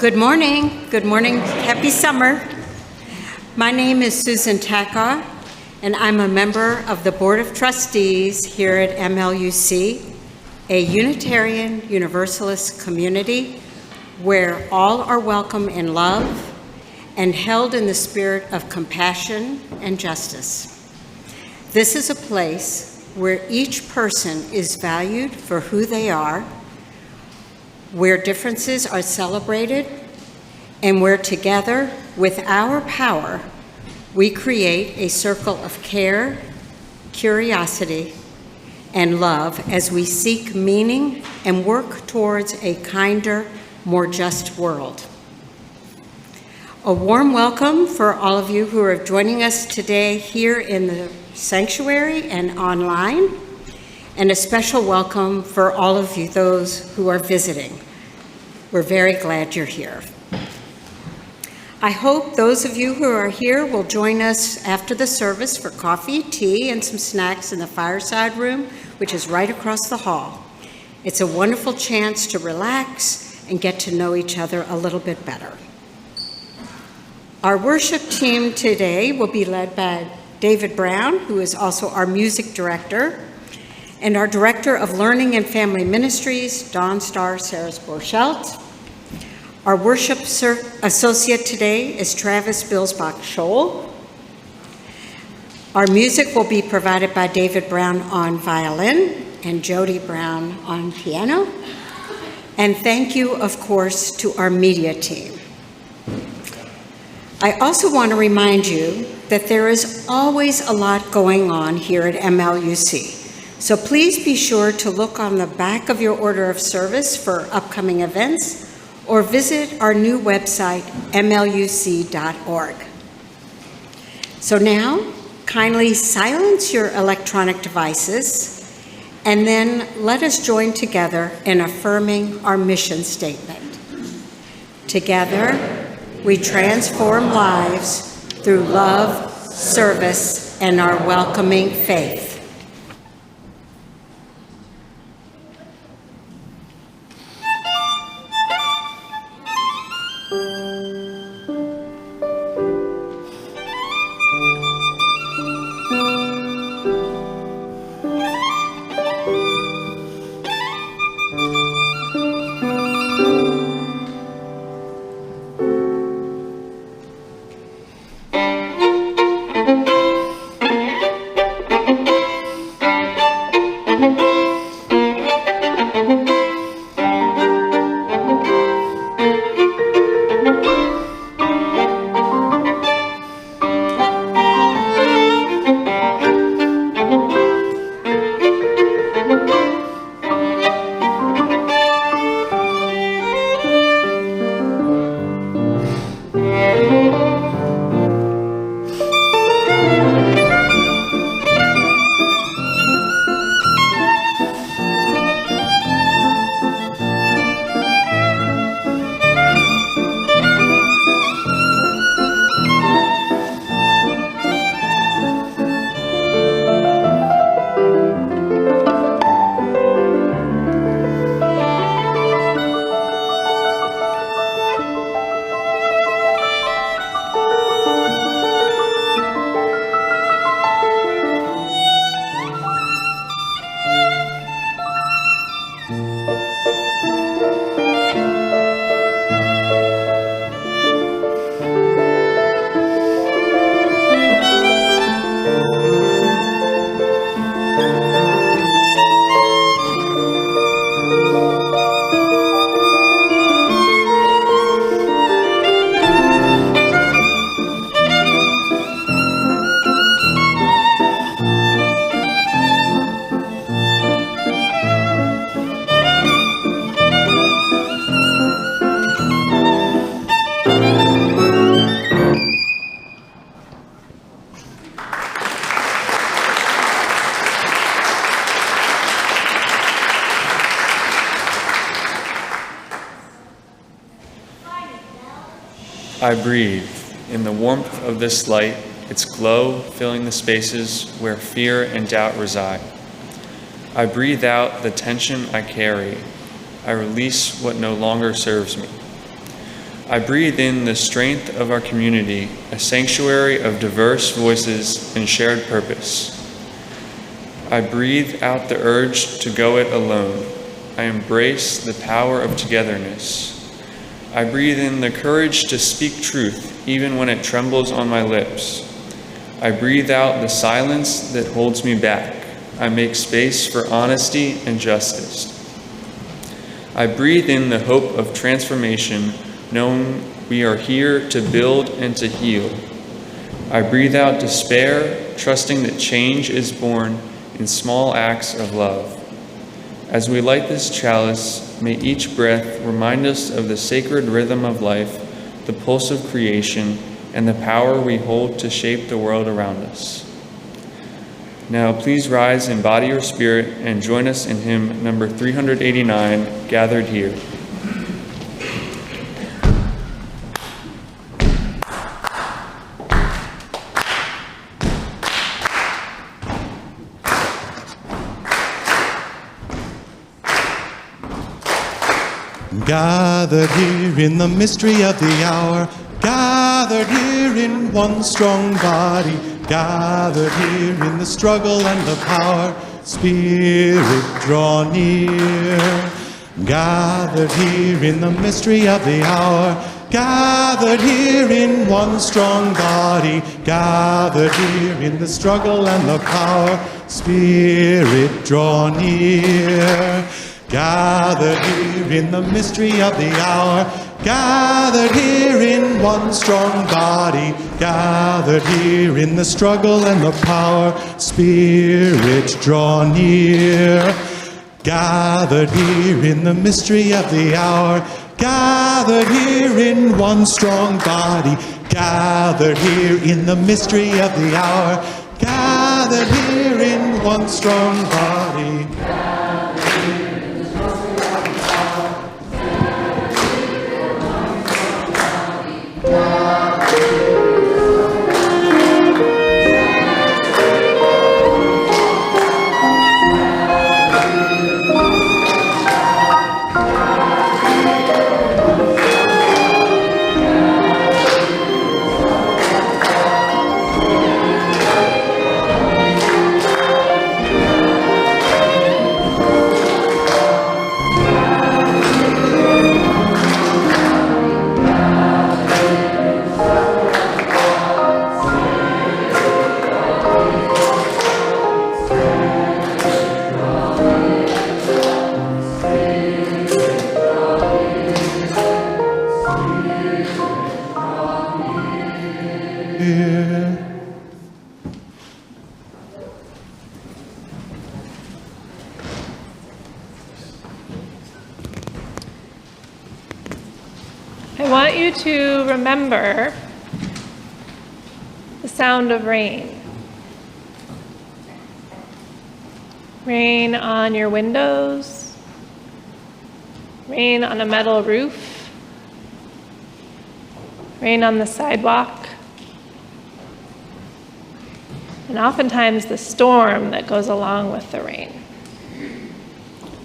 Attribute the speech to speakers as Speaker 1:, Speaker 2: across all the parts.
Speaker 1: Good morning. Good morning. Happy summer. My name is Susan Tachau, and I'm a member of the Board of Trustees here at MLUC, a Unitarian Universalist community where all are welcome in love and held in the spirit of compassion and justice. This is a place where each person is valued for who they are, where differences are celebrated, and where together, with our power, we create a circle of care, curiosity, and love as we seek meaning and work towards a kinder, more just world. A warm welcome for all of you who are joining us today here in the sanctuary and online, and a special welcome for all of you, those who are visiting. We're very glad you're here. I hope those of you who are here will join us after the service for coffee, tea, and some snacks in the fireside room, which is right across the hall. It's a wonderful chance to relax and get to know each other a little bit better. Our worship team today will be led by David Brown, who is also our music director, and our Director of Learning and Family Ministries, Dawn Star Sarahs-Borchelt. Our worship associate today is Travis Billesbach-Scholl. Our music will be provided by David Brown on violin and Jodie Brown on piano. And thank you, of course, to our media team. I also want to remind you that there is always a lot going on here at MLUC. So please be sure to look on the back of your order of service for upcoming events, or visit our new website, mluc.org. So now, kindly silence your electronic devices, and then let us join together in affirming our mission statement. Together, we transform lives through love, service, and our welcoming faith.
Speaker 2: I breathe in the warmth of this light, its glow filling the spaces where fear and doubt reside. I breathe out the tension I carry. I release what no longer serves me. I breathe in the strength of our community, a sanctuary of diverse voices and shared purpose. I breathe out the urge to go it alone. I embrace the power of togetherness. I breathe in the courage to speak truth, even when it trembles on my lips. I breathe out the silence that holds me back. I make space for honesty and justice. I breathe in the hope of transformation, knowing we are here to build and to heal. I breathe out despair, trusting that change is born in small acts of love. As we light this chalice, may each breath remind us of the sacred rhythm of life, the pulse of creation, and the power we hold to shape the world around us. Now please rise in body or spirit and join us in hymn number 389, Gathered Here.
Speaker 3: Gathered here in the mystery of the hour, gathered here in one strong body, gathered here in the struggle and the power, Spirit draw near. Gathered here in the mystery of the hour, gathered here in one strong body, gathered here in the struggle and the power, Spirit draw near. Gathered here in the mystery of the hour, gathered here in one strong body, gathered here in the struggle and the power, Spirit draw near. Gathered here in the mystery of the hour, gathered here in one strong body, gathered here in the mystery of the hour, gathered here in one strong body.
Speaker 4: I want you to remember the sound of rain. Rain on your windows, rain on a metal roof, rain on the sidewalk, and oftentimes the storm that goes along with the rain.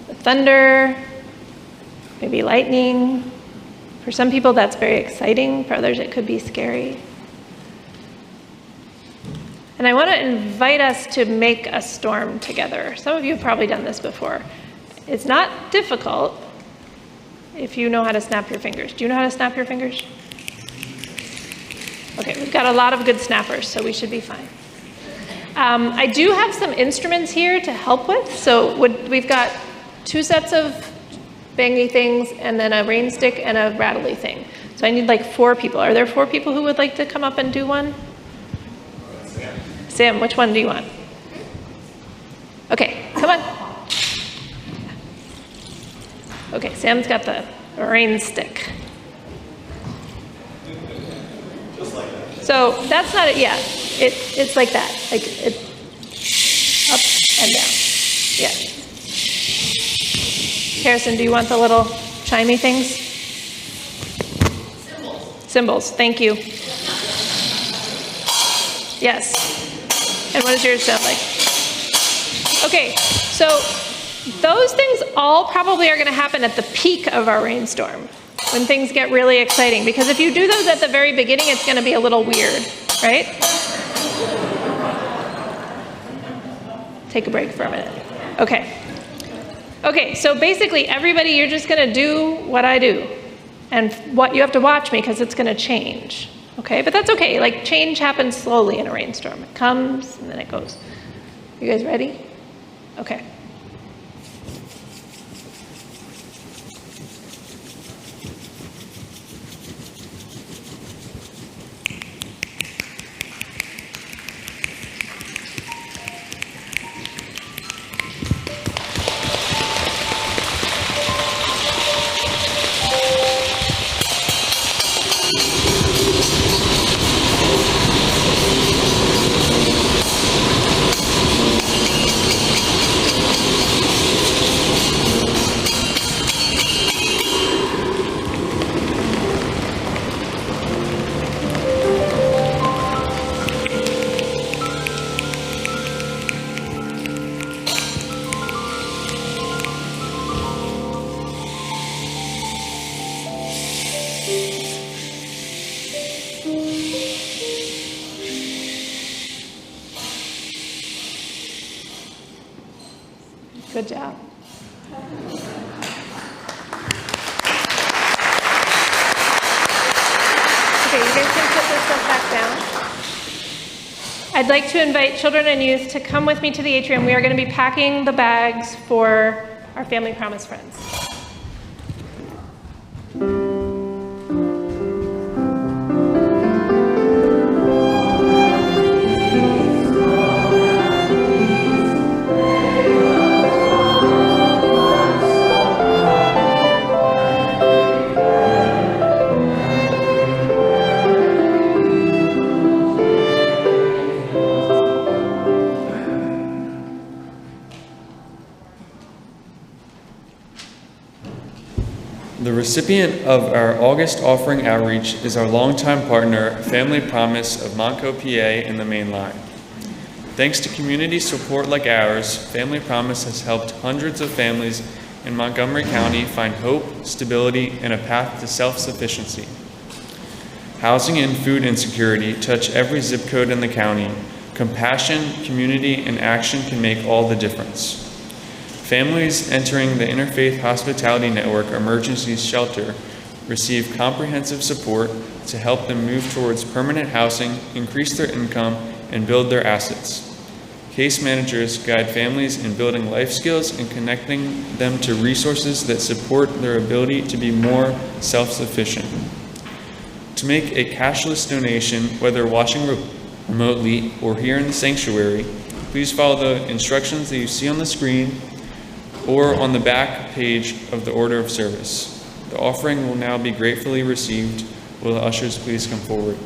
Speaker 4: The thunder, maybe lightning. For some people that's very exciting, for others it could be scary. And I want to invite us to make a storm together. Some of you have probably done this before. It's not difficult if you know how to snap your fingers. Do you know how to snap your fingers? Okay, we've got a lot of good snappers, so we should be fine. I do have some instruments here to help with. So we've got 2 sets of bangy things and then a rain stick and a rattly thing. So I need like 4 people. Are there 4 people who would like to come up and do one? Sam, which one do you want? Okay, come on. Okay, Sam's got the rain stick. So that's not it yet. It's like that. Like it up and down. Yeah. Harrison, do you want the little chimey things? Cymbals, thank you. Yes. And what does yours sound like? Okay, so those things all probably are going to happen at the peak of our rainstorm. when things get really exciting. Because if you do those at the very beginning, it's going to be a little weird, right? Take a break for a minute. Okay. Okay, so basically, everybody, you're just going to do what I do. And what you have to watch me because it's going to change. Okay, but that's okay. Like, change happens slowly in a rainstorm. It comes and then it goes. You guys ready? Okay. Good job. Okay, you guys can put this stuff back down. I'd like to invite children and youth to come with me to the atrium. We are going to be packing the bags for our Family Promise friends.
Speaker 2: The recipient of our August offering outreach is our longtime partner, Family Promise of MontCo, PA in the main line. Thanks to community support like ours, Family Promise has helped hundreds of families in Montgomery County find hope, stability, and a path to self-sufficiency. Housing and food insecurity touch every zip code in the county. Compassion, community, and action can make all the difference. Families entering the Interfaith Hospitality Network Emergency Shelter receive comprehensive support to help them move towards permanent housing, increase their income, and build their assets. Case managers guide families in building life skills and connecting them to resources that support their ability to be more self-sufficient. To make a cashless donation, whether watching remotely or here in the sanctuary, please follow the instructions that you see on the screen or on the back page of the order of service. The offering will now be gratefully received. Will the ushers please come forward?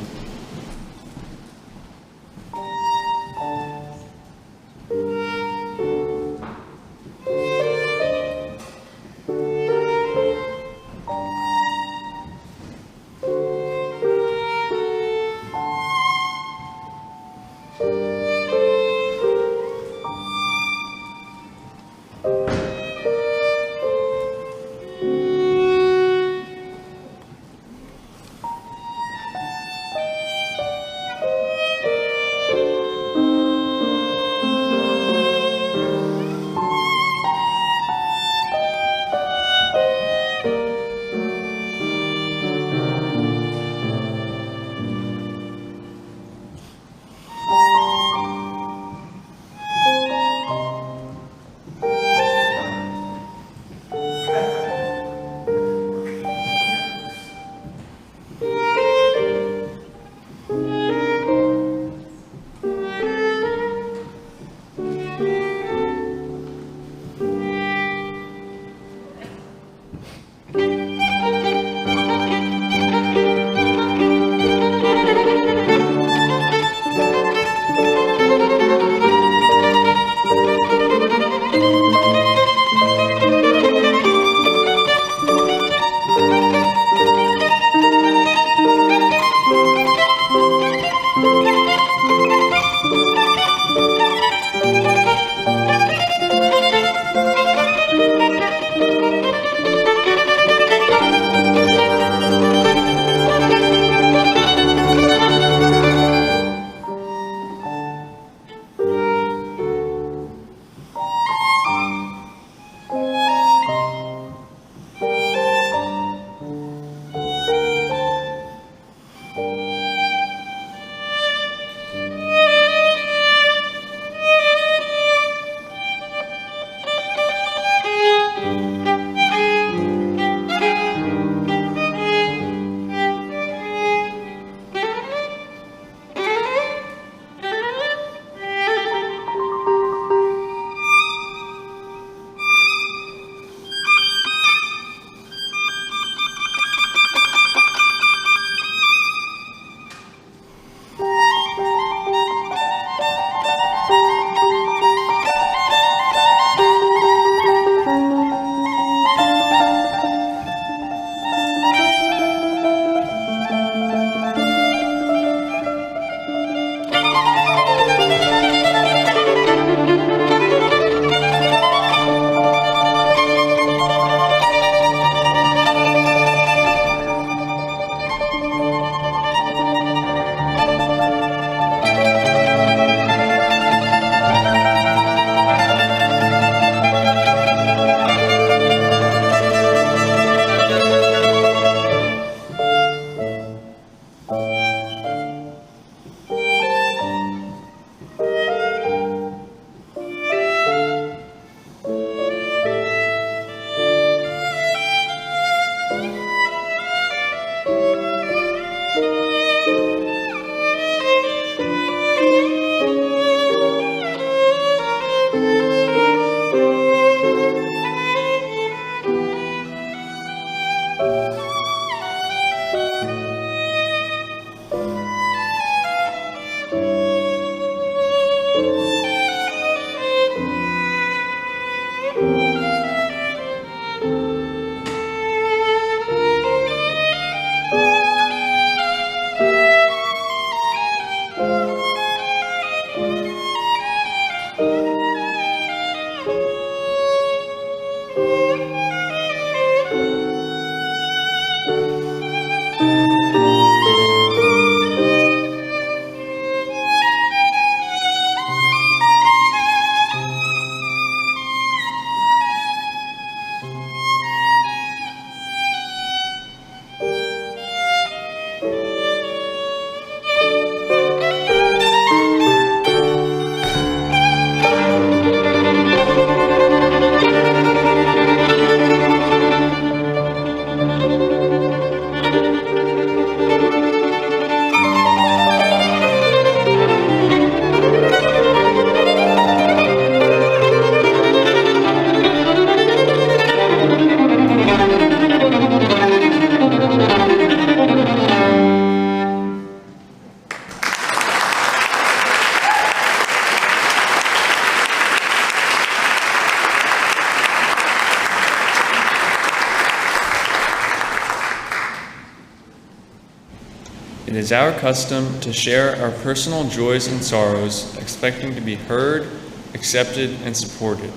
Speaker 2: is our custom to share our personal joys and sorrows, expecting to be heard, accepted, and supported.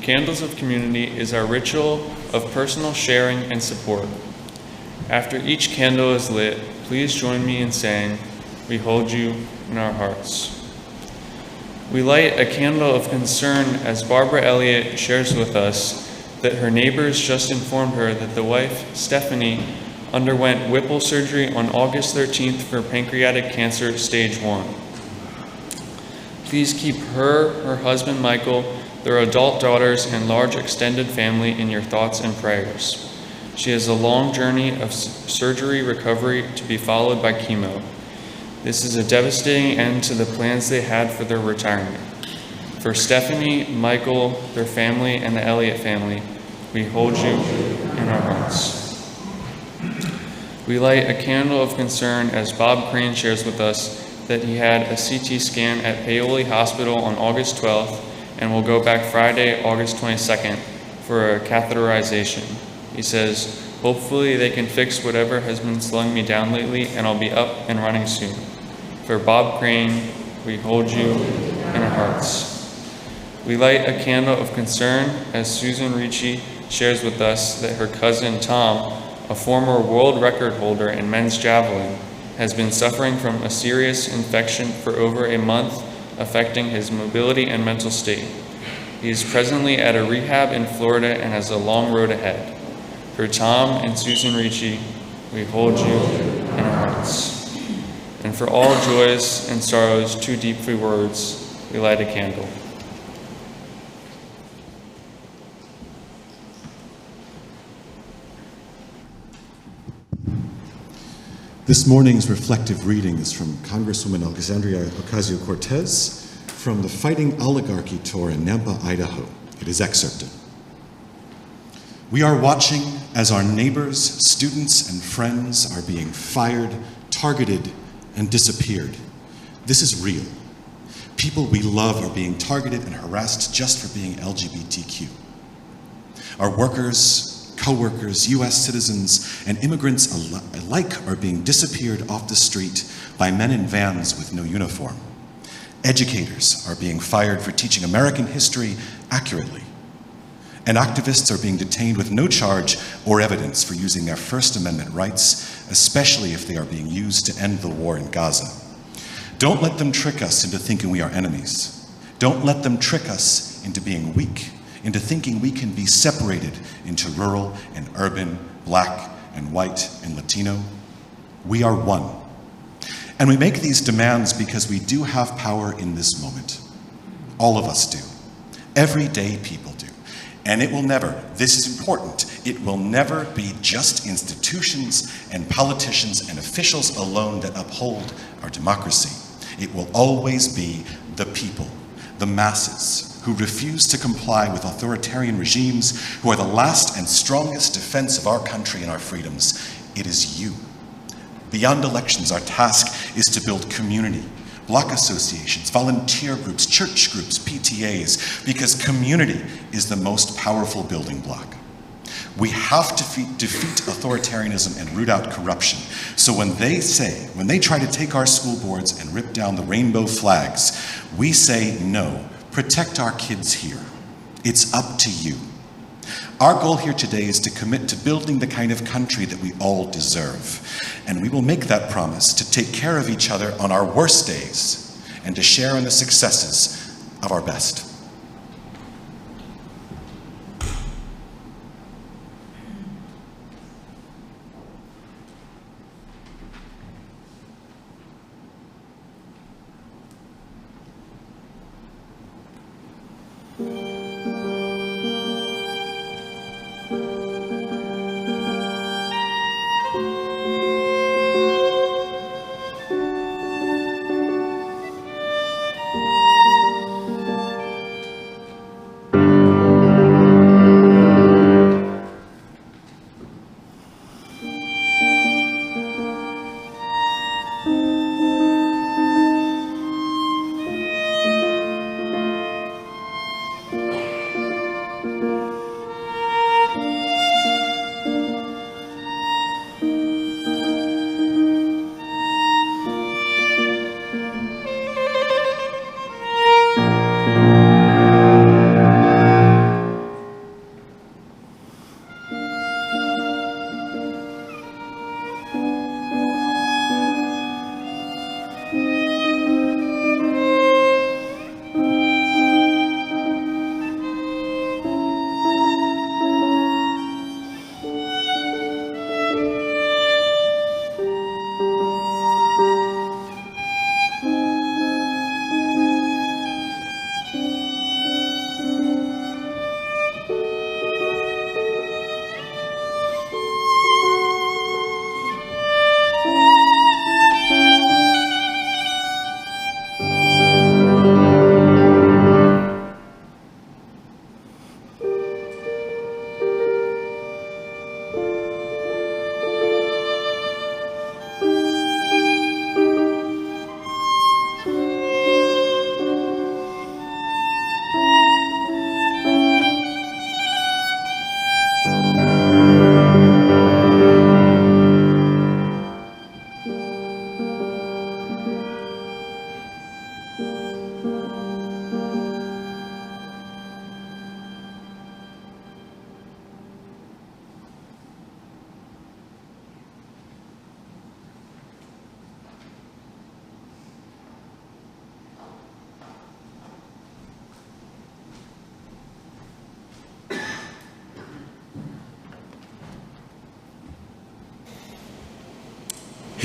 Speaker 2: Candles of Community is our ritual of personal sharing and support. After each candle is lit, please join me in saying, "We hold you in our hearts." We light a candle of concern as Barbara Elliott shares with us that her neighbors just informed her that the wife, Stephanie, underwent Whipple surgery on August 13th for pancreatic cancer stage 1. Please keep her husband Michael, their adult daughters, and large extended family in your thoughts and prayers. She has a long journey of surgery recovery to be followed by chemo. This is a devastating end to the plans they had for their retirement. For Stephanie, Michael, their family, and the Elliott family, we hold you in our hearts. We light a candle of concern as Bob Crane shares with us that he had a CT scan at Paoli Hospital on August 12th and will go back Friday, August 22nd for a catheterization. He says, "Hopefully they can fix whatever has been slowing me down lately and I'll be up and running soon." For Bob Crane, we hold you in our hearts. We light a candle of concern as Susan Ricci shares with us that her cousin Tom, a former world record holder in men's javelin, has been suffering from a serious infection for over a month, affecting his mobility and mental state. He is presently at a rehab in Florida and has a long road ahead. For Tom and Susan Ricci, we hold you in our hearts. And for all joys and sorrows too deep for words, we light a candle.
Speaker 3: This morning's reflective reading is from Congresswoman Alexandria Ocasio-Cortez from the Fighting Oligarchy Tour in Nampa, Idaho. It is excerpted. We are watching as our neighbors, students, and friends are being fired, targeted, and disappeared. This is real. People we love are being targeted and harassed just for being LGBTQ. Our workers, co-workers, US citizens, and immigrants alike are being disappeared off the street by men in vans with no uniform. Educators are being fired for teaching American history accurately. And activists are being detained with no charge or evidence for using their First Amendment rights, especially if they are being used to end the war in Gaza. Don't let them trick us into thinking we are enemies. Don't let them trick us into being weak, into thinking we can be separated into rural and urban, black and white and Latino. We are one. And we make these demands because we do have power in this moment. All of us do. Everyday people do. And it will never, this is important, it will never be just institutions and politicians and officials alone that uphold our democracy. It will always be the people, the masses, who refuse to comply with authoritarian regimes, who are the last and strongest defense of our country and our freedoms. It is you. Beyond elections, our task is to build community, block associations, volunteer groups, church groups, PTAs, because community is the most powerful building block. We have to defeat authoritarianism and root out corruption. So when they try to take our school boards and rip down the rainbow flags, we say no. Protect our kids here. It's up to you. Our goal here today is to commit to building the kind of country that we all deserve. And we will make that promise to take care of each other on our worst days and to share in the successes of our best.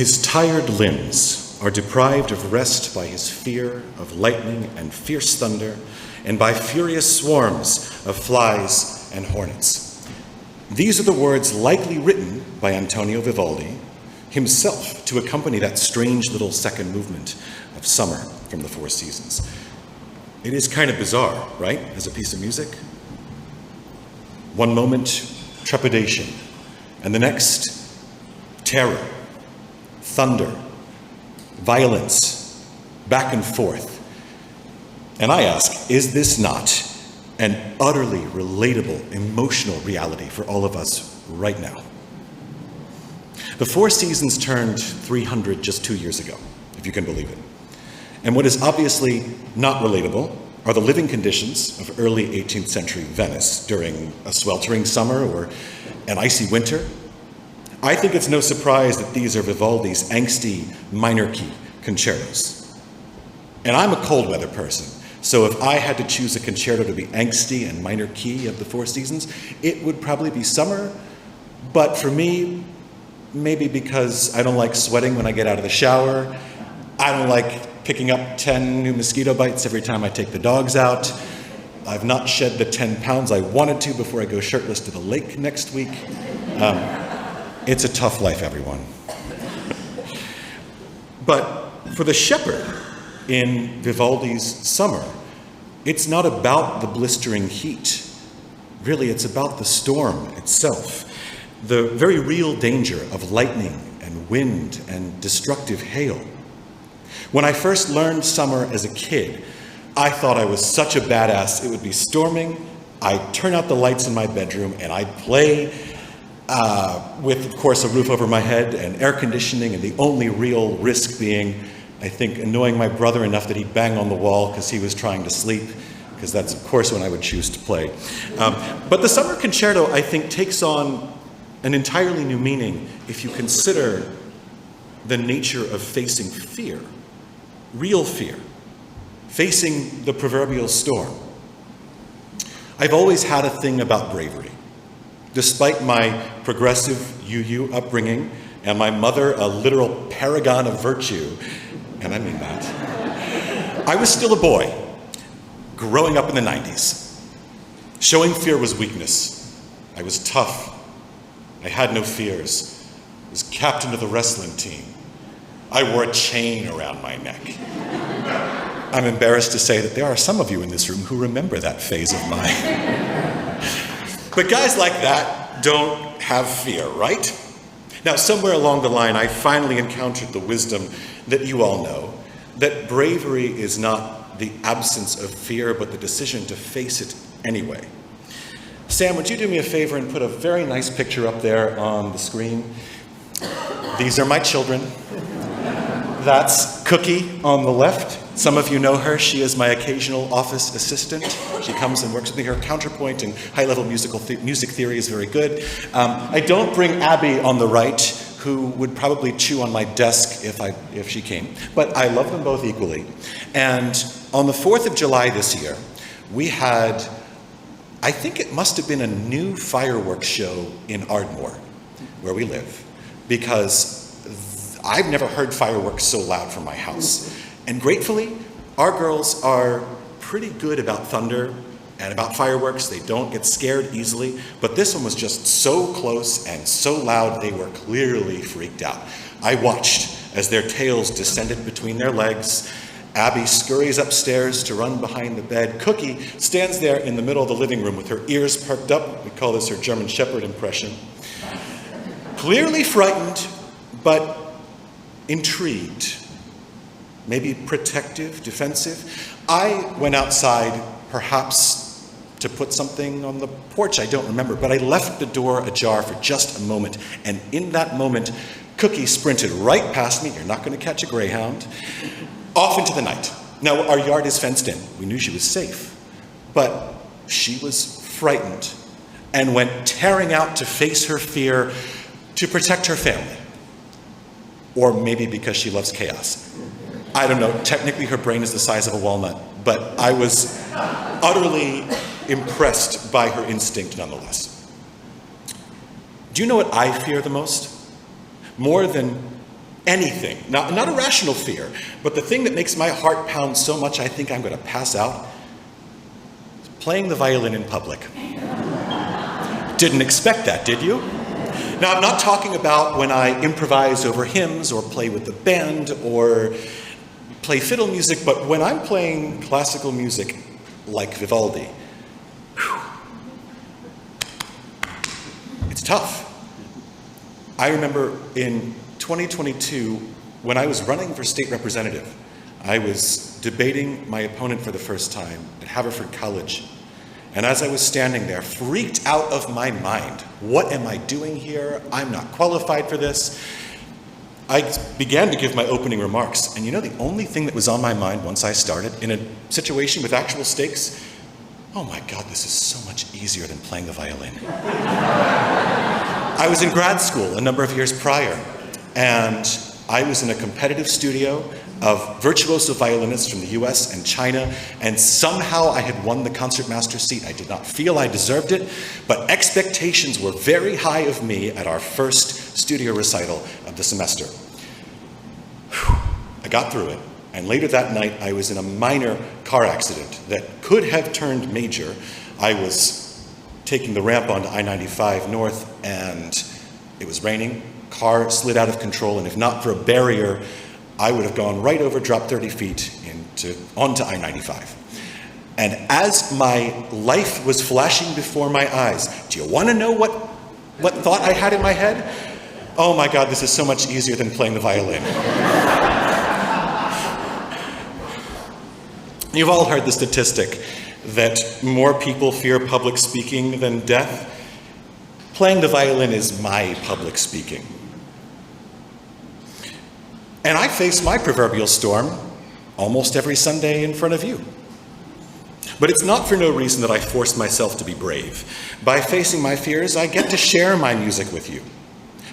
Speaker 5: His tired limbs are deprived of rest by his fear of lightning and fierce thunder, and by furious swarms of flies and hornets. These are the words likely written by Antonio Vivaldi himself to accompany that strange little second movement of Summer from the Four Seasons. It is kind of bizarre, right, as a piece of music? One moment, trepidation, and the next, terror, thunder, violence, back and forth. And I ask, is this not an utterly relatable, emotional reality for all of us right now? The Four Seasons turned 300 just 2 years ago, if you can believe it. And what is obviously not relatable are the living conditions of early 18th century Venice during a sweltering summer or an icy winter. I think it's no surprise that these are Vivaldi's angsty minor key concertos. And I'm a cold weather person, so if I had to choose a concerto to be angsty and minor key of the Four Seasons, it would probably be Summer. But for me, maybe because I don't like sweating when I get out of the shower, I don't like picking up 10 new mosquito bites every time I take the dogs out. I've not shed the 10 pounds I wanted to before I go shirtless to the lake next week. It's a tough life, everyone. But for the shepherd in Vivaldi's Summer, it's not about the blistering heat. Really, it's about the storm itself. The very real danger of lightning and wind and destructive hail. When I first learned Summer as a kid, I thought I was such a badass. It would be storming, I'd turn out the lights in my bedroom, and I'd play with, of course, a roof over my head and air conditioning, and the only real risk being, I think, annoying my brother enough that he'd bang on the wall because he was trying to sleep, because that's, of course, when I would choose to play. But the Summer Concerto, I think, takes on an entirely new meaning if you consider the nature of facing fear, real fear, facing the proverbial storm. I've always had a thing about bravery. Despite my progressive UU upbringing and my mother a literal paragon of virtue, and I mean that, I was still a boy growing up in the 90s. Showing fear was weakness. I was tough. I had no fears. I was captain of the wrestling team. I wore a chain around my neck. I'm embarrassed to say that there are some of you in this room who remember that phase of mine. But guys like that don't have fear, right? Now, somewhere along the line, I finally encountered the wisdom that you all know, that bravery is not the absence of fear, but the decision to face it anyway. Sam, would you do me a favor and put a very nice picture up there on the screen? These are my children. That's Cookie on the left. Some of you know her. She is my occasional office assistant. She comes and works with me. Her counterpoint in high-level music theory is very good. I don't bring Abby on the right, who would probably chew on my desk if she came. But I love them both equally. And on the 4th of July this year, we had, I think it must have been a new fireworks show in Ardmore, where we live, because I've never heard fireworks so loud from my house. And gratefully, our girls are pretty good about thunder and about fireworks. They don't get scared easily, but this one was just so close and so loud they were clearly freaked out. I watched as their tails descended between their legs. Abby scurries upstairs to run behind the bed. Cookie stands there in the middle of the living room with her ears perked up. We call this her German Shepherd impression. Clearly frightened, but intrigued. Maybe protective, defensive. I went outside, perhaps to put something on the porch, I don't remember, but I left the door ajar for just a moment, and in that moment, Cookie sprinted right past me, you're not going to catch a greyhound, off into the night. Now, our yard is fenced in. We knew she was safe, but she was frightened and went tearing out to face her fear to protect her family. Or maybe because she loves chaos. I don't know, technically her brain is the size of a walnut, but I was utterly impressed by her instinct nonetheless. Do you know what I fear the most? More than anything, not a rational fear, but the thing that makes my heart pound so much I think I'm going to pass out, is playing the violin in public. Didn't expect that, did you? Now, I'm not talking about when I improvise over hymns or play with the band or play fiddle music, but when I'm playing classical music like Vivaldi, it's tough. I remember in 2022, when I was running for state representative, I was debating my opponent for the first time at Haverford College. And as I was standing there, freaked out of my mind, what am I doing here? I'm not qualified for this. I began to give my opening remarks. And you know, the only thing that was on my mind once I started, in a situation with actual stakes, oh my God, this is so much easier than playing the violin. I was in grad school a number of years prior, and I was in a competitive studio of virtuoso violinists from the US and China, and somehow I had won the concertmaster seat. I did not feel I deserved it, but expectations were very high of me at our first studio recital of the semester. Whew. I got through it, and later that night I was in a minor car accident that could have turned major. I was taking the ramp onto I-95 North, and it was raining. Car slid out of control, and if not for a barrier, I would have gone right over, dropped 30 feet onto I-95. And as my life was flashing before my eyes, do you want to know what thought I had in my head? Oh my God, this is so much easier than playing the violin. You've all heard the statistic that more people fear public speaking than death. Playing the violin is my public speaking. And I face my proverbial storm almost every Sunday in front of you. But it's not for no reason that I force myself to be brave. By facing my fears, I get to share my music with you.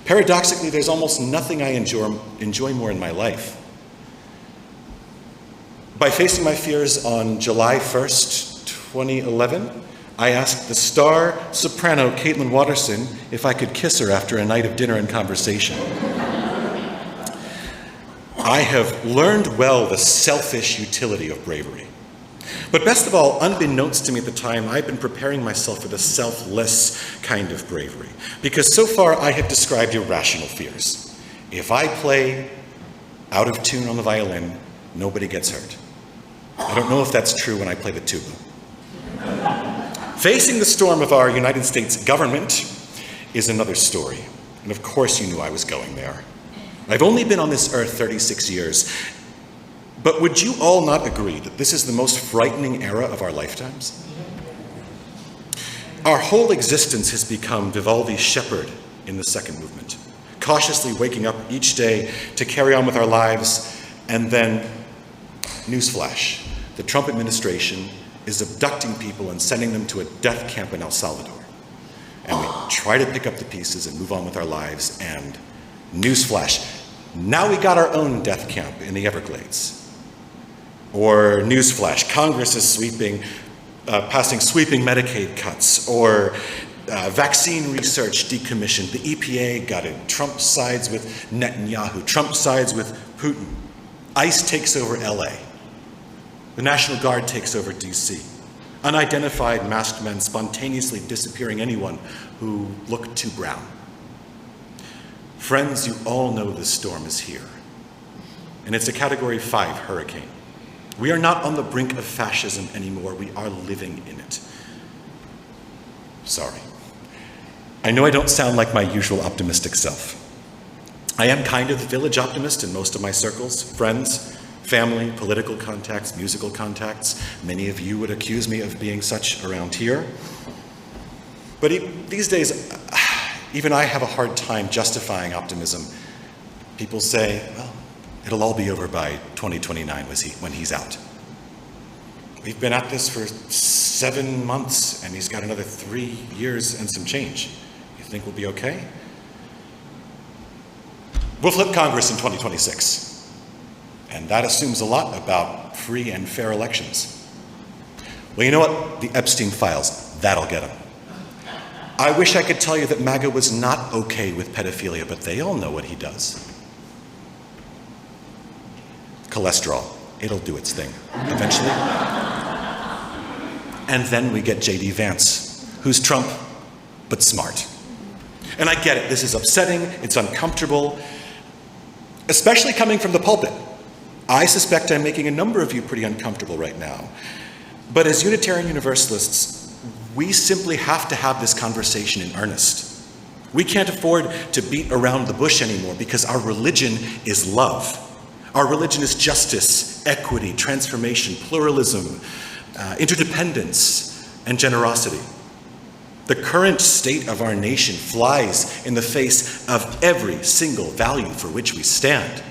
Speaker 5: Paradoxically, there's almost nothing I enjoy more in my life. By facing my fears on July 1st, 2011, I asked the star soprano Caitlin Watterson if I could kiss her after a night of dinner and conversation. I have learned well the selfish utility of bravery. But best of all, unbeknownst to me at the time, I've been preparing myself for the selfless kind of bravery. Because so far I have described irrational fears. If I play out of tune on the violin, nobody gets hurt. I don't know if that's true when I play the tuba. Facing the storm of our United States government is another story. And of course you knew I was going there. I've only been on this earth 36 years, but would you all not agree that this is the most frightening era of our lifetimes? Our whole existence has become Vivaldi's shepherd in the second movement, cautiously waking up each day to carry on with our lives, and then, newsflash, the Trump administration is abducting people and sending them to a death camp in El Salvador. And we try to pick up the pieces and move on with our lives, and newsflash, now we got our own death camp in the Everglades. Or newsflash, Congress is passing sweeping Medicaid cuts, or vaccine research decommissioned. The EPA got it. Trump sides with Netanyahu. Trump sides with Putin. ICE takes over LA. The National Guard takes over DC. Unidentified masked men spontaneously disappearing anyone who looked too brown. Friends, you all know this storm is here. And it's a Category 5 hurricane. We are not on the brink of fascism anymore. We are living in it. Sorry. I know I don't sound like my usual optimistic self. I am kind of the village optimist in most of my circles, friends, family, political contacts, musical contacts. Many of you would accuse me of being such around here. But these days, even I have a hard time justifying optimism. People say, well, it'll all be over by 2029 when he's out. We've been at this for 7 months, and he's got another 3 years and some change. You think we'll be okay? We'll flip Congress in 2026. And that assumes a lot about free and fair elections. Well, you know what? The Epstein files, that'll get them. I wish I could tell you that MAGA was not okay with pedophilia, but they all know what he does. cholesterol. It'll do its thing eventually. And then we get J.D. Vance, who's Trump, but smart. And I get it, this is upsetting, it's uncomfortable, especially coming from the pulpit. I suspect I'm making a number of you pretty uncomfortable right now. But as Unitarian Universalists, we simply have to have this conversation in earnest. We can't afford to beat around the bush anymore because our religion is love. Our religion is justice, equity, transformation, pluralism, interdependence, and generosity. The current state of our nation flies in the face of every single value for which we stand.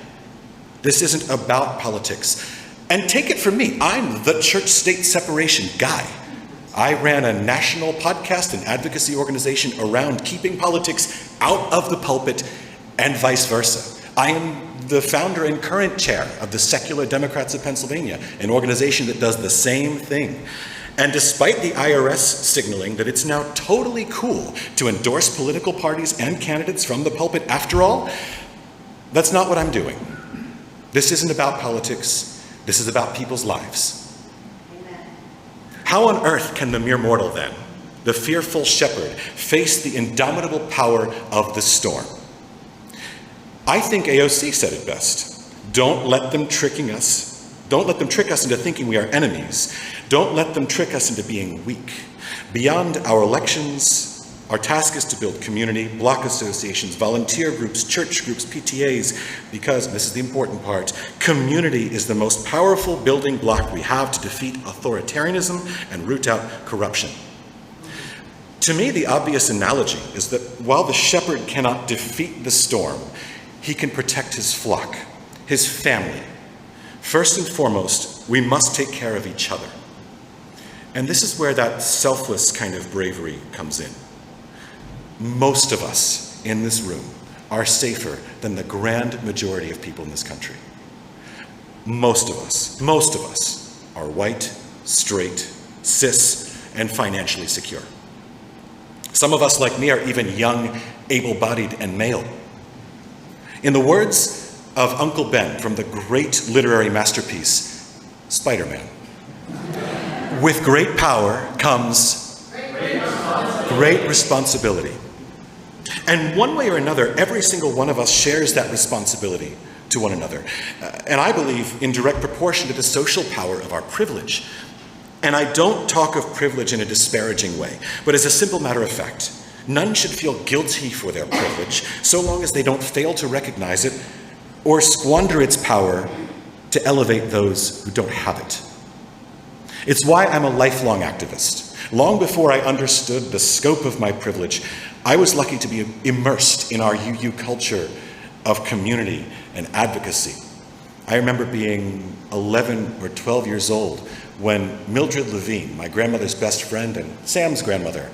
Speaker 5: This isn't about politics. And take it from me, I'm the church-state separation guy. I ran a national podcast and advocacy organization around keeping politics out of the pulpit and vice versa. I am the founder and current chair of the Secular Democrats of Pennsylvania, an organization that does the same thing. And despite the IRS signaling that it's now totally cool to endorse political parties and candidates from the pulpit after all, that's not what I'm doing. This isn't about politics. This is about people's lives. Amen. How on earth can the mere mortal then, the fearful shepherd, face the indomitable power of the storm? I think AOC said it best. Don't let them trick us into thinking we are enemies. Don't let them trick us into being weak. Beyond our elections, our task is to build community, block associations, volunteer groups, church groups, PTAs, because, and this is the important part, community is the most powerful building block we have to defeat authoritarianism and root out corruption. To me, the obvious analogy is that while the shepherd cannot defeat the storm, he can protect his flock, his family. First and foremost, we must take care of each other. And this is where that selfless kind of bravery comes in. Most of us in this room are safer than the grand majority of people in this country. Most of us are white, straight, cis, and financially secure. Some of us, like me, are even young, able-bodied, and male. In the words of Uncle Ben from the great literary masterpiece, Spider-Man, with great power comes great responsibility. And one way or another, every single one of us shares that responsibility to one another. And I believe in direct proportion to the social power of our privilege. And I don't talk of privilege in a disparaging way, but as a simple matter of fact, none should feel guilty for their privilege so long as they don't fail to recognize it or squander its power to elevate those who don't have it. It's why I'm a lifelong activist. Long before I understood the scope of my privilege, I was lucky to be immersed in our UU culture of community and advocacy. I remember being 11 or 12 years old when Mildred Levine, my grandmother's best friend and Sam's grandmother,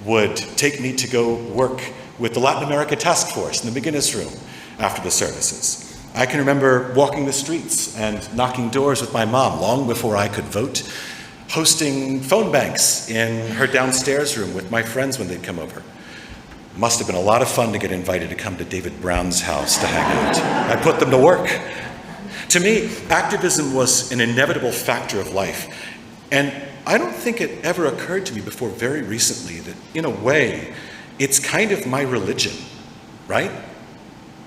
Speaker 5: would take me to go work with the Latin America Task Force in the McGinnis Room after the services. I can remember walking the streets and knocking doors with my mom long before I could vote, hosting phone banks in her downstairs room with my friends when they'd come over. Must have been a lot of fun to get invited to come to David Brown's house to hang out. I put them to work. To me, activism was an inevitable factor of life. And I don't think it ever occurred to me before very recently that, in a way, it's kind of my religion, right?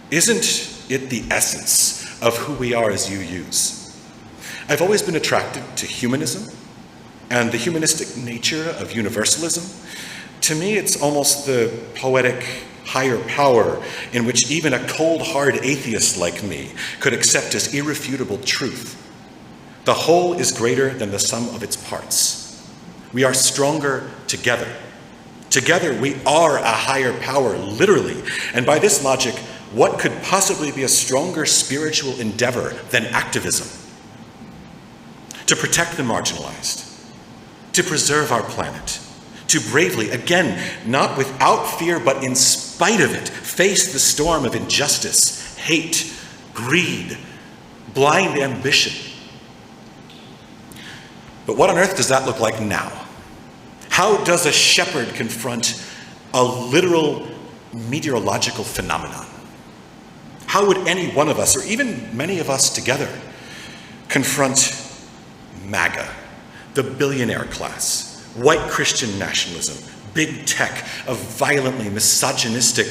Speaker 5: Isn't it the essence of who we are as UUs? I've always been attracted to humanism and the humanistic nature of universalism. To me, it's almost the poetic higher power in which even a cold, hard atheist like me could accept as irrefutable truth. The whole is greater than the sum of its parts. We are stronger together. Together, we are a higher power, literally. And by this logic, what could possibly be a stronger spiritual endeavor than activism? To protect the marginalized, to preserve our planet, to bravely, again, not without fear, but in spite of it, face the storm of injustice, hate, greed, blind ambition. But what on earth does that look like now? How does a shepherd confront a literal meteorological phenomenon? How would any one of us, or even many of us together, confront MAGA, the billionaire class, white Christian nationalism, big tech, a violently misogynistic,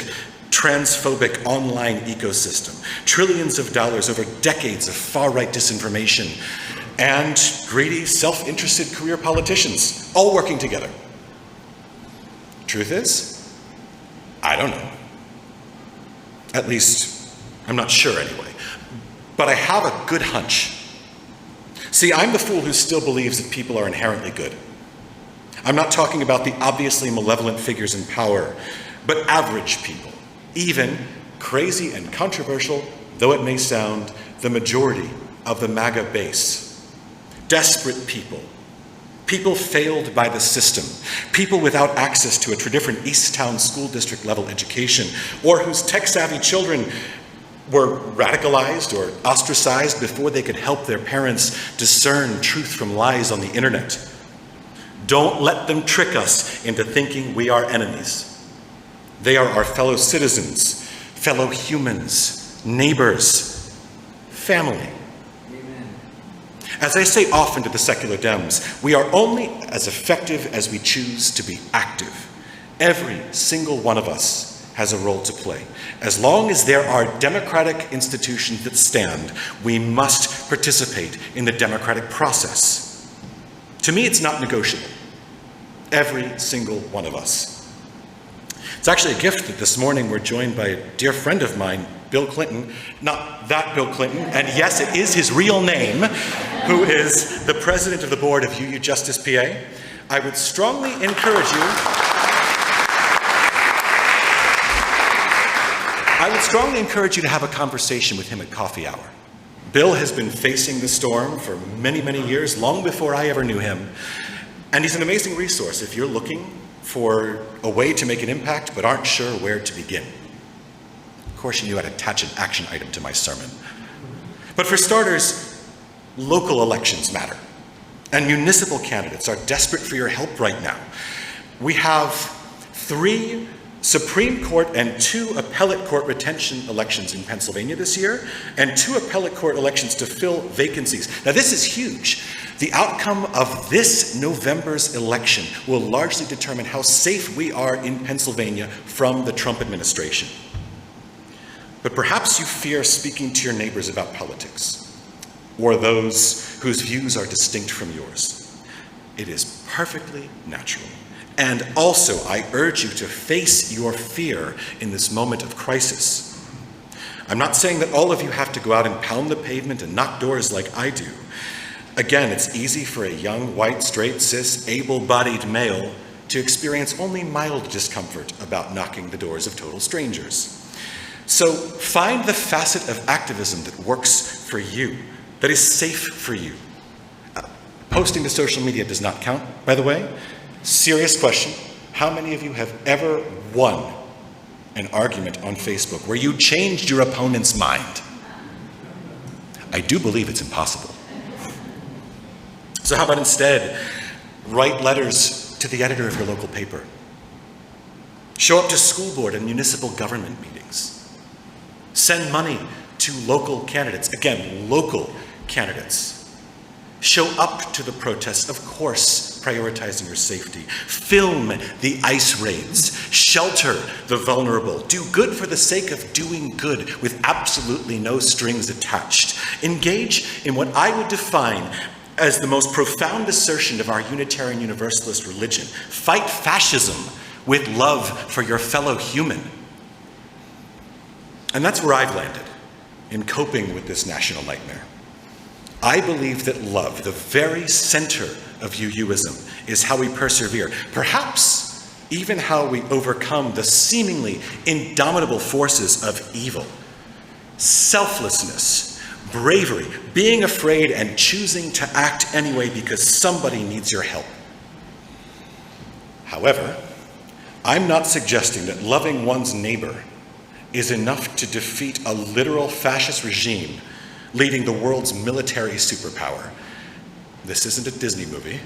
Speaker 5: transphobic online ecosystem, trillions of dollars over decades of far-right disinformation, and greedy, self-interested career politicians, all working together. Truth is, I don't know. At least, I'm not sure anyway. But I have a good hunch. See, I'm the fool who still believes that people are inherently good. I'm not talking about the obviously malevolent figures in power, but average people, even crazy and controversial, though it may sound, the majority of the MAGA base. Desperate people, people failed by the system, people without access to a different East Town school district level education, or whose tech-savvy children were radicalized or ostracized before they could help their parents discern truth from lies on the internet. Don't let them trick us into thinking we are enemies. They are our fellow citizens, fellow humans, neighbors, family. As I say often to the secular Dems, we are only as effective as we choose to be active. Every single one of us has a role to play. As long as there are democratic institutions that stand, we must participate in the democratic process. To me, it's not negotiable. Every single one of us. It's actually a gift that this morning we're joined by a dear friend of mine, Bill Clinton, not that Bill Clinton, and yes, it is his real name, who is the president of the board of UU Justice PA. I would strongly encourage you to have a conversation with him at coffee hour. Bill has been facing the storm for many, many years, long before I ever knew him, and he's an amazing resource if you're looking for a way to make an impact but aren't sure where to begin. Of course, you knew I'd attach an action item to my sermon. But for starters, local elections matter. And municipal candidates are desperate for your help right now. We have 3 Supreme Court and 2 appellate court retention elections in Pennsylvania this year, and 2 appellate court elections to fill vacancies. Now, this is huge. The outcome of this November's election will largely determine how safe we are in Pennsylvania from the Trump administration. But perhaps you fear speaking to your neighbors about politics, or those whose views are distinct from yours. It is perfectly natural. And also, I urge you to face your fear in this moment of crisis. I'm not saying that all of you have to go out and pound the pavement and knock doors like I do. Again, it's easy for a young, white, straight, cis, able-bodied male to experience only mild discomfort about knocking the doors of total strangers. So find the facet of activism that works for you, that is safe for you. Posting to social media does not count, by the way. Serious question, how many of you have ever won an argument on Facebook where you changed your opponent's mind? I do believe it's impossible. So how about instead, write letters to the editor of your local paper. Show up to school board and municipal government meetings. Send money to local candidates. Again, local candidates. Show up to the protests, of course, prioritizing your safety. Film the ICE raids. Shelter the vulnerable. Do good for the sake of doing good with absolutely no strings attached. Engage in what I would define as the most profound assertion of our Unitarian Universalist religion. Fight fascism with love for your fellow human. And that's where I've landed in coping with this national nightmare. I believe that love, the very center of UUism, is how we persevere. Perhaps even how we overcome the seemingly indomitable forces of evil. Selflessness, bravery, being afraid and choosing to act anyway because somebody needs your help. However, I'm not suggesting that loving one's neighbor is enough to defeat a literal fascist regime leading the world's military superpower. This isn't a Disney movie.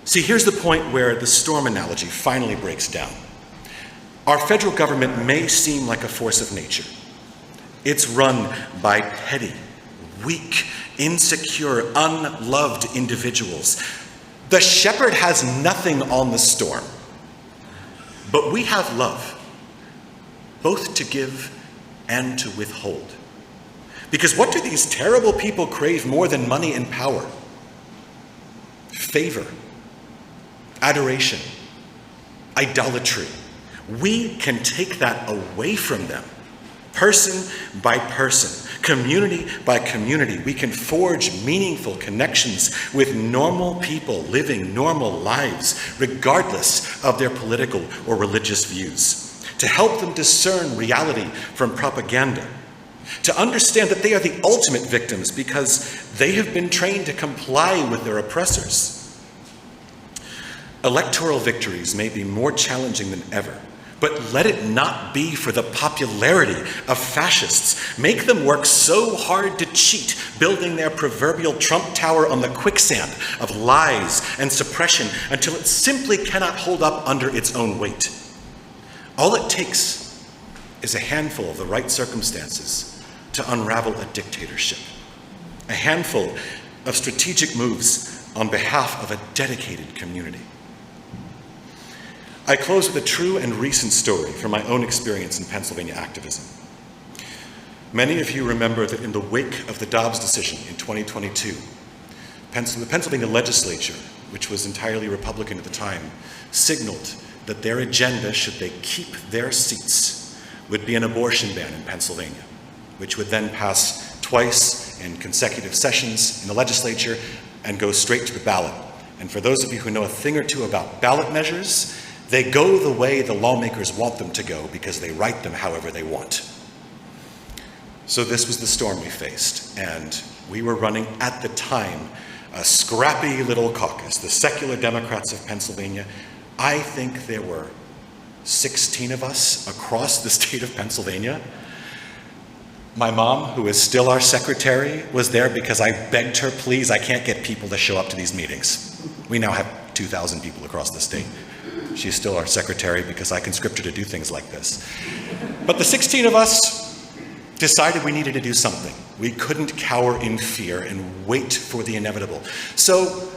Speaker 5: See, here's the point where the storm analogy finally breaks down. Our federal government may seem like a force of nature. It's run by petty, weak, insecure, unloved individuals. The shepherd has nothing on the storm, but we have love, both to give and to withhold. Because what do these terrible people crave more than money and power? Favor, adoration, idolatry. We can take that away from them, person by person, community by community. We can forge meaningful connections with normal people living normal lives, regardless of their political or religious views, to help them discern reality from propaganda, to understand that they are the ultimate victims because they have been trained to comply with their oppressors. Electoral victories may be more challenging than ever, but let it not be for the popularity of fascists. Make them work so hard to cheat, building their proverbial Trump Tower on the quicksand of lies and suppression until it simply cannot hold up under its own weight. All it takes is a handful of the right circumstances to unravel a dictatorship, a handful of strategic moves on behalf of a dedicated community. I close with a true and recent story from my own experience in Pennsylvania activism. Many of you remember that in the wake of the Dobbs decision in 2022, the Pennsylvania legislature, which was entirely Republican at the time, signaled that their agenda, should they keep their seats, would be an abortion ban in Pennsylvania, which would then pass twice in consecutive sessions in the legislature and go straight to the ballot. And for those of you who know a thing or two about ballot measures, they go the way the lawmakers want them to go because they write them however they want. So this was the storm we faced, and we were running at the time a scrappy little caucus, the Secular Democrats of Pennsylvania. I think there were 16 of us across the state of Pennsylvania. My mom, who is still our secretary, was there because I begged her, please, I can't get people to show up to these meetings. We now have 2,000 people across the state. She's still our secretary because I conscript her to do things like this. But the 16 of us decided we needed to do something. We couldn't cower in fear and wait for the inevitable. So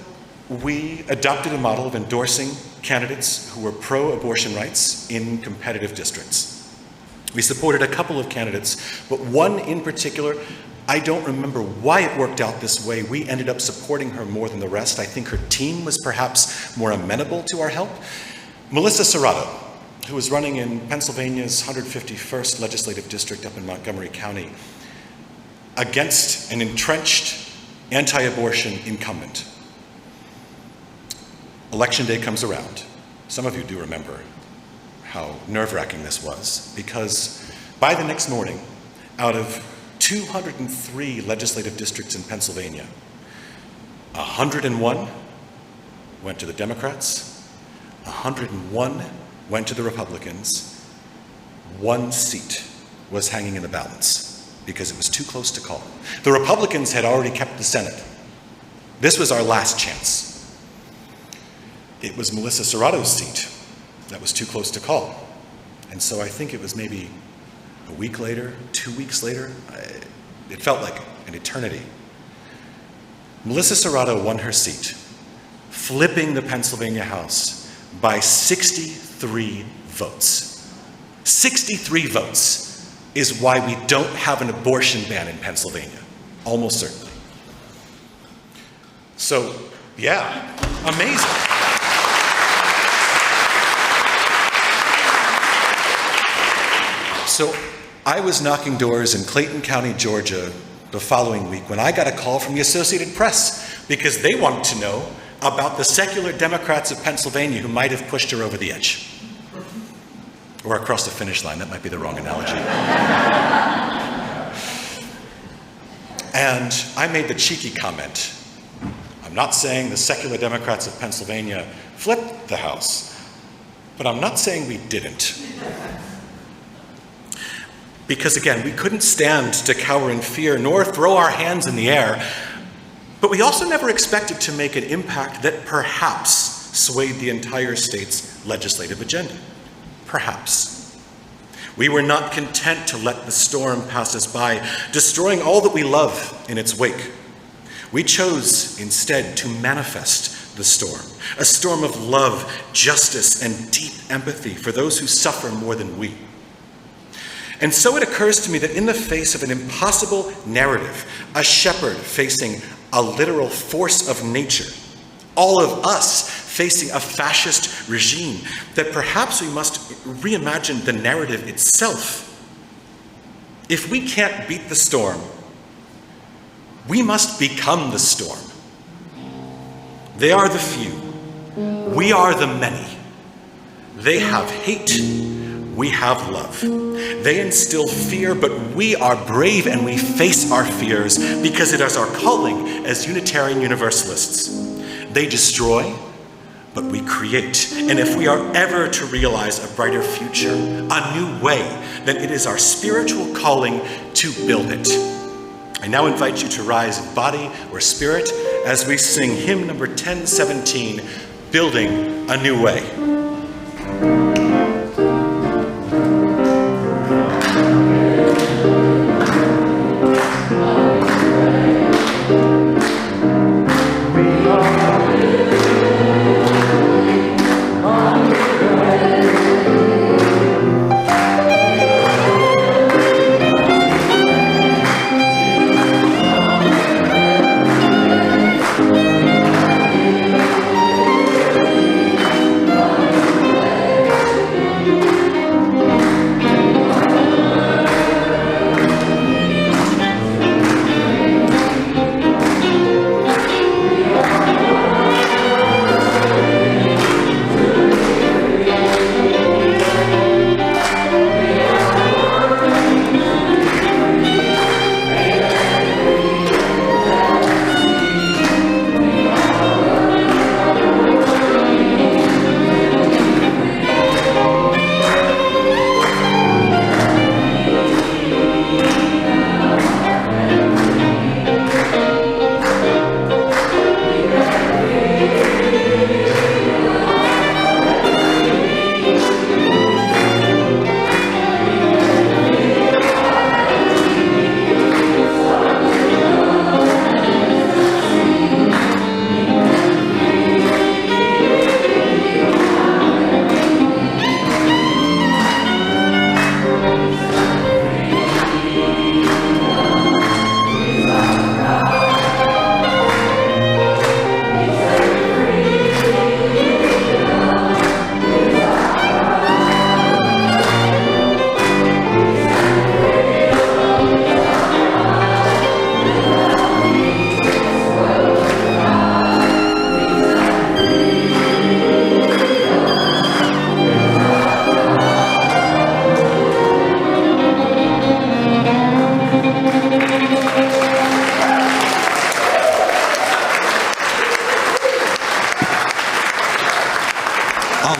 Speaker 5: we adopted a model of endorsing candidates who were pro-abortion rights in competitive districts. We supported a couple of candidates, but one in particular, I don't remember why it worked out this way. We ended up supporting her more than the rest. I think her team was perhaps more amenable to our help. Melissa Serrato, who was running in Pennsylvania's 151st legislative district up in Montgomery County against an entrenched anti-abortion incumbent. Election day comes around. Some of you do remember how nerve-wracking this was, because by the next morning, out of 203 legislative districts in Pennsylvania, 101 went to the Democrats, 101 went to the Republicans. One seat was hanging in the balance because it was too close to call. The Republicans had already kept the Senate. This was our last chance. It was Melissa Serrato's seat that was too close to call. And so I think it was maybe a week later, 2 weeks later, it felt like an eternity. Melissa Serrato won her seat, flipping the Pennsylvania House by 63 votes. 63 votes is why we don't have an abortion ban in Pennsylvania, almost certainly. So, yeah, amazing. So I was knocking doors in Clayton County, Georgia, the following week when I got a call from the Associated Press because they wanted to know about the secular Democrats of Pennsylvania who might have pushed her over the edge. Or across the finish line, that might be the wrong analogy. And I made the cheeky comment, I'm not saying the secular Democrats of Pennsylvania flipped the House, but I'm not saying we didn't. Because again, we couldn't stand to cower in fear nor throw our hands in the air, but we also never expected to make an impact that perhaps swayed the entire state's legislative agenda. Perhaps. We were not content to let the storm pass us by, destroying all that we love in its wake. We chose instead to manifest the storm, a storm of love, justice, and deep empathy for those who suffer more than we. And so it occurs to me that in the face of an impossible narrative, a shepherd facing a literal force of nature, all of us facing a fascist regime, that perhaps we must reimagine the narrative itself. If we can't beat the storm, we must become the storm. They are the few. We are the many. They have hate. We have love. They instill fear, but we are brave and we face our fears because it is our calling as Unitarian Universalists. They destroy, but we create. And if we are ever to realize a brighter future, a new way, then it is our spiritual calling to build it. I now invite you to rise in body or spirit as we sing hymn number 1017, Building a New Way.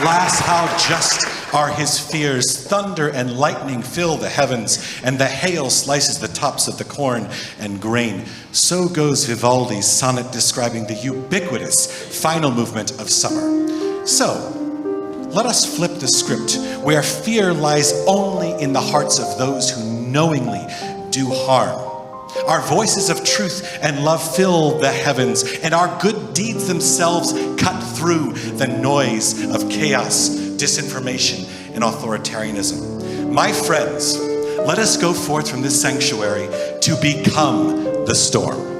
Speaker 5: Alas, how just are his fears. Thunder and lightning fill the heavens, and the hail slices the tops of the corn and grain. So goes Vivaldi's sonnet describing the ubiquitous final movement of summer. So, let us flip the script, where fear lies only in the hearts of those who knowingly do harm. Our voices of truth and love fill the heavens, and our good deeds themselves cut through the noise of chaos, disinformation, and authoritarianism. My friends, let us go forth from this sanctuary to become the storm.